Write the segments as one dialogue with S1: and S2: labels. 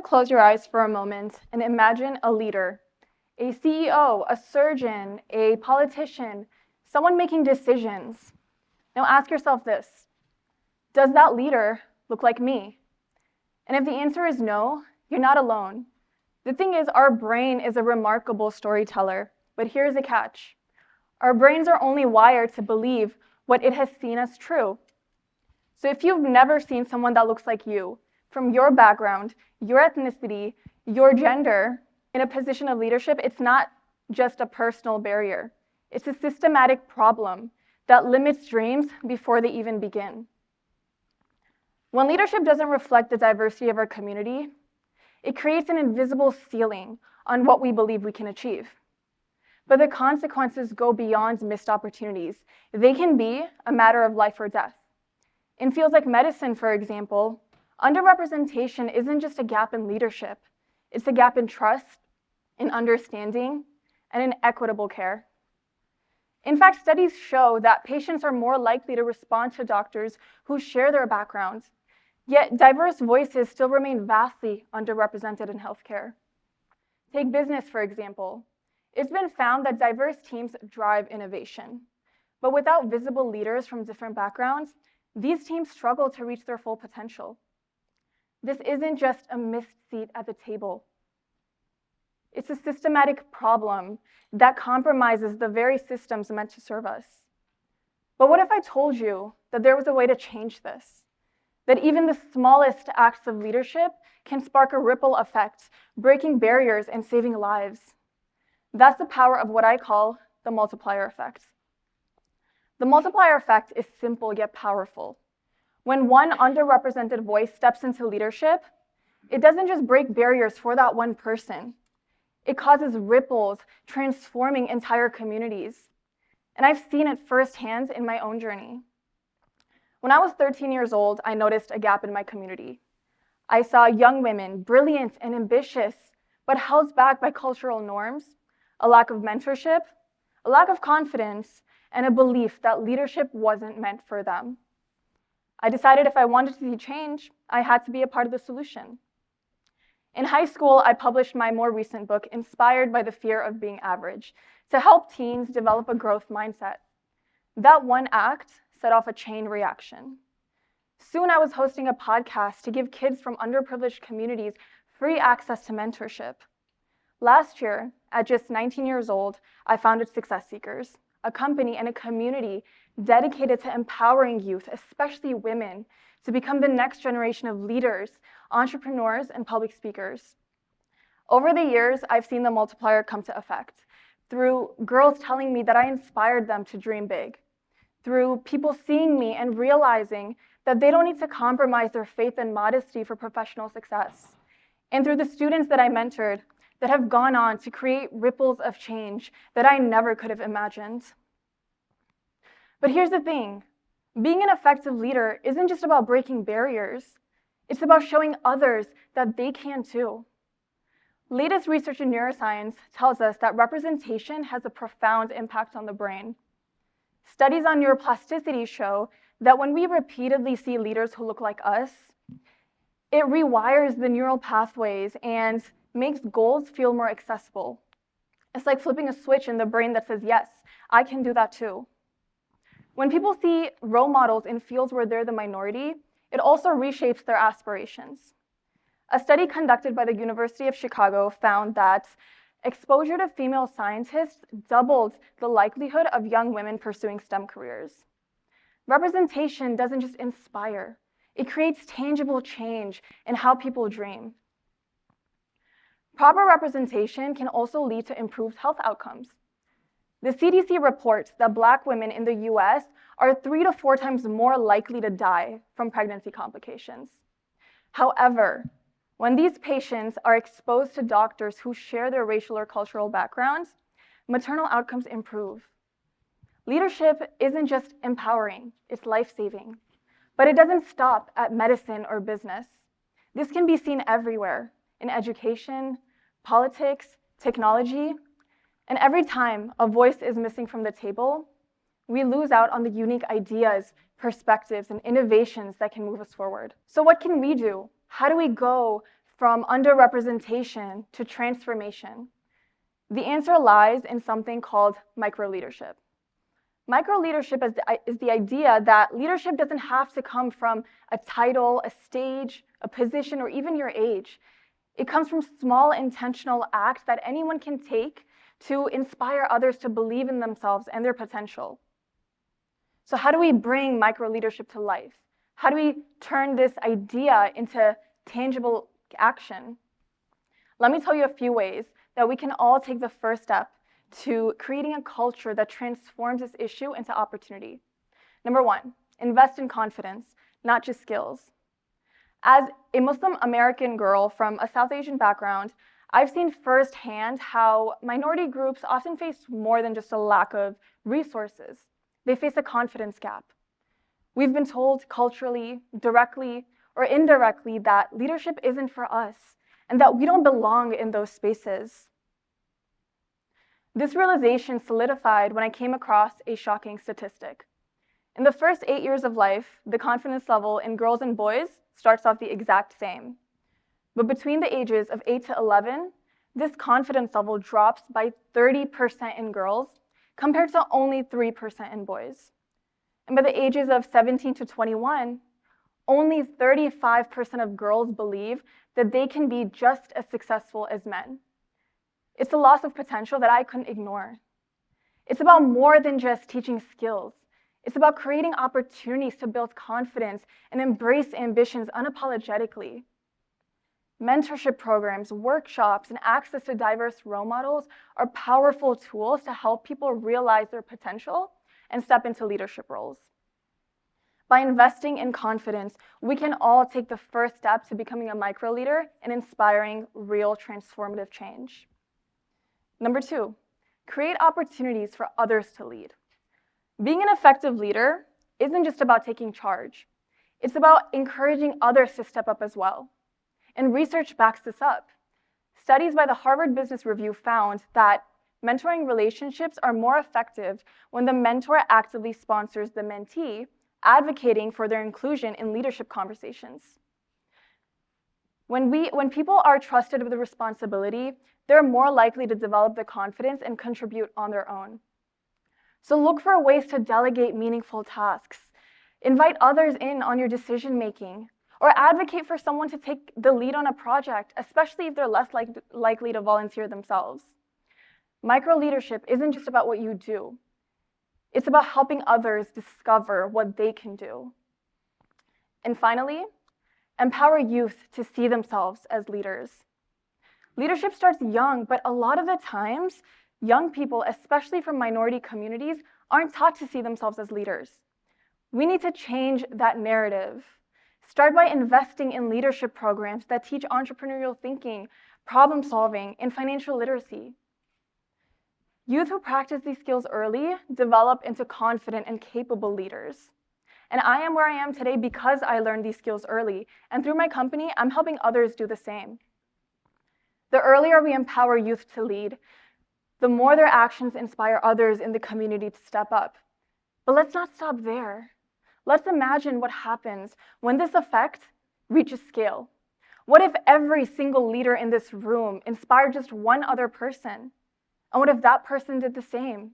S1: close your eyes for a moment and imagine a leader, a CEO, a surgeon, a politician, someone making decisions. Now ask yourself this: does that leader look like me? And if the answer is no, you're not alone. The thing is, our brain is a remarkable storyteller, but here's the catch. Our brains are only wired to believe what it has seen as true. So if you've never seen someone that looks like you, from your background, your ethnicity, your gender, in a position of leadership, it's not just a personal barrier. It's a systematic problem that limits dreams before they even begin. When leadership doesn't reflect the diversity of our community, it creates an invisible ceiling on what we believe we can achieve. But the consequences go beyond missed opportunities. They can be a matter of life or death. In fields like medicine, for example, underrepresentation isn't just a gap in leadership. It's a gap in trust, in understanding, and in equitable care. In fact, studies show that patients are more likely to respond to doctors who share their backgrounds, yet diverse voices still remain vastly underrepresented in healthcare. Take business, for example. It's been found that diverse teams drive innovation, but without visible leaders from different backgrounds, these teams struggle to reach their full potential. This isn't just a missed seat at the table. It's a systematic problem that compromises the very systems meant to serve us. But what if I told you that there was a way to change this? That even the smallest acts of leadership can spark a ripple effect, breaking barriers and saving lives. That's the power of what I call the multiplier effect. The multiplier effect is simple yet powerful. When one underrepresented voice steps into leadership, it doesn't just break barriers for that one person. It causes ripples, transforming entire communities. And I've seen it firsthand in my own journey. When I was 13 years old, I noticed a gap in my community. I saw young women, brilliant and ambitious, but held back by cultural norms, a lack of mentorship, a lack of confidence, and a belief that leadership wasn't meant for them. I decided if I wanted to see change, I had to be a part of the solution. In high school, I published my more recent book, Inspired by the Fear of Being Average, to help teens develop a growth mindset. That one act set off a chain reaction. Soon I was hosting a podcast to give kids from underprivileged communities free access to mentorship. Last year, at just 19 years old, I founded Success Seekers, a company and a community dedicated to empowering youth, especially women, to become the next generation of leaders, entrepreneurs, and public speakers. Over the years, I've seen the multiplier come to effect through girls telling me that I inspired them to dream big, through people seeing me and realizing that they don't need to compromise their faith and modesty for professional success, and through the students that I mentored that have gone on to create ripples of change that I never could have imagined. But here's the thing, being an effective leader isn't just about breaking barriers, it's about showing others that they can too. Latest research in neuroscience tells us that representation has a profound impact on the brain. Studies on neuroplasticity show that when we repeatedly see leaders who look like us, it rewires the neural pathways and makes goals feel more accessible. It's like flipping a switch in the brain that says, yes, I can do that too. When people see role models in fields where they're the minority, it also reshapes their aspirations. A study conducted by the University of Chicago found that exposure to female scientists doubled the likelihood of young women pursuing STEM careers. Representation doesn't just inspire, it creates tangible change in how people dream. Proper representation can also lead to improved health outcomes. The CDC reports that Black women in the US are 3 to 4 times more likely to die from pregnancy complications. However, when these patients are exposed to doctors who share their racial or cultural backgrounds, maternal outcomes improve. Leadership isn't just empowering, it's life-saving. But it doesn't stop at medicine or business. This can be seen everywhere, in education, politics, technology, and every time a voice is missing from the table, we lose out on the unique ideas, perspectives, and innovations that can move us forward. So what can we do? How do we go from underrepresentation to transformation? The answer lies in something called microleadership. Microleadership is the idea that leadership doesn't have to come from a title, a stage, a position, or even your age. It comes from small intentional acts that anyone can take to inspire others to believe in themselves and their potential. So how do we bring microleadership to life? How do we turn this idea into tangible action? Let me tell you a few ways that we can all take the first step to creating a culture that transforms this issue into opportunity. Number one, invest in confidence, not just skills. As a Muslim American girl from a South Asian background, I've seen firsthand how minority groups often face more than just a lack of resources. They face a confidence gap. We've been told culturally, directly, or indirectly that leadership isn't for us and that we don't belong in those spaces. This realization solidified when I came across a shocking statistic. In the first 8 years of life, the confidence level in girls and boys starts off the exact same. But between the ages of 8 to 11, this confidence level drops by 30% in girls compared to only 3% in boys. And by the ages of 17 to 21, only 35% of girls believe that they can be just as successful as men. It's a loss of potential that I couldn't ignore. It's about more than just teaching skills. It's about creating opportunities to build confidence and embrace ambitions unapologetically. Mentorship programs, workshops, and access to diverse role models are powerful tools to help people realize their potential and step into leadership roles. By investing in confidence, we can all take the first step to becoming a microleader and inspiring real transformative change. Number two, create opportunities for others to lead. Being an effective leader isn't just about taking charge. It's about encouraging others to step up as well. And research backs this up. Studies by the Harvard Business Review found that mentoring relationships are more effective when the mentor actively sponsors the mentee, advocating for their inclusion in leadership conversations. When people are trusted with a responsibility, they're more likely to develop the confidence and contribute on their own. So look for ways to delegate meaningful tasks. Invite others in on your decision-making, or advocate for someone to take the lead on a project, especially if they're less likely to volunteer themselves. Microleadership isn't just about what you do. It's about helping others discover what they can do. And finally, empower youth to see themselves as leaders. Leadership starts young, but a lot of the times, young people, especially from minority communities, aren't taught to see themselves as leaders. We need to change that narrative. Start by investing in leadership programs that teach entrepreneurial thinking, problem solving, and financial literacy. Youth who practice these skills early develop into confident and capable leaders. And I am where I am today because I learned these skills early, and through my company, I'm helping others do the same. The earlier we empower youth to lead, the more their actions inspire others in the community to step up. But let's not stop there. Let's imagine what happens when this effect reaches scale. What if every single leader in this room inspired just one other person? And what if that person did the same?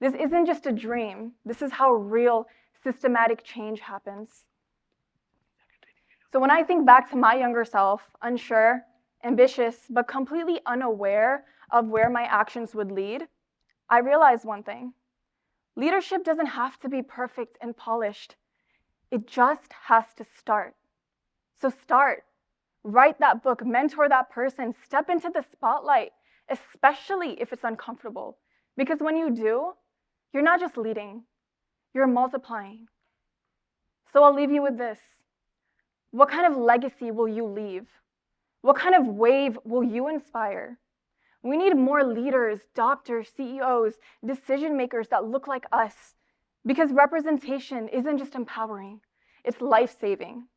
S1: This isn't just a dream. This is how real systematic change happens. So when I think back to my younger self, unsure, ambitious, but completely unaware of where my actions would lead, I realized one thing. Leadership doesn't have to be perfect and polished. It just has to start. So start. Write that book, mentor that person, step into the spotlight, especially if it's uncomfortable. Because when you do, you're not just leading, you're multiplying. So I'll leave you with this. What kind of legacy will you leave? What kind of wave will you inspire? We need more leaders, doctors, CEOs, decision makers that look like us, because representation isn't just empowering, it's life-saving.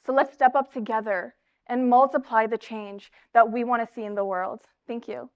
S1: So let's step up together and multiply the change that we want to see in the world. Thank you.